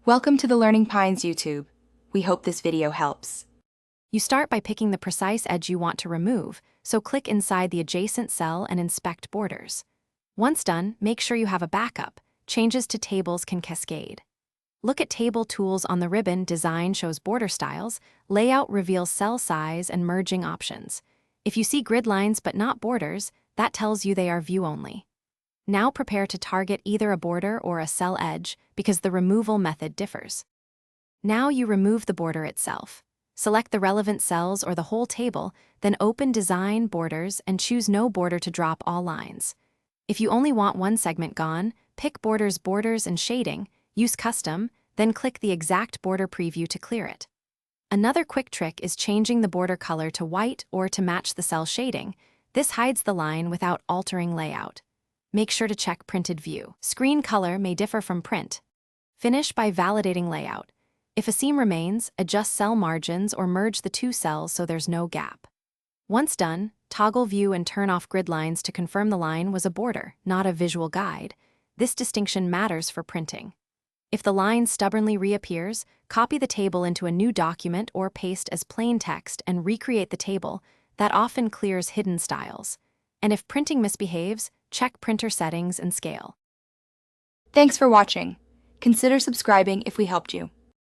Welcome to the Learning Pines YouTube. We hope this video helps. You start by picking the precise edge you want to remove, so click inside the adjacent cell and inspect borders. Once done, make sure you have a backup. Changes to tables can cascade. Look at Table Tools on the ribbon. Design shows border styles, Layout reveals cell size and merging options. If you see grid lines but not borders, that tells you they are view-only. Now prepare to target either a border or a cell edge because the removal method differs. Now you remove the border itself. Select the relevant cells or the whole table, then open Design Borders and choose No Border to drop all lines. If you only want one segment gone, pick Borders, and Shading, use Custom, then click the exact border preview to clear it. Another quick trick is changing the border color to white or to match the cell shading. This hides the line without altering layout. Make sure to check Printed View. Screen color may differ from print. Finish by validating layout. If a seam remains, adjust cell margins or merge the two cells so there's no gap. Once done, toggle view and turn off grid lines to confirm the line was a border, not a visual guide. This distinction matters for printing. If the line stubbornly reappears, copy the table into a new document or paste as plain text and recreate the table. That often clears hidden styles. And if printing misbehaves, check printer settings and scale. Thanks for watching. Consider subscribing if we helped you.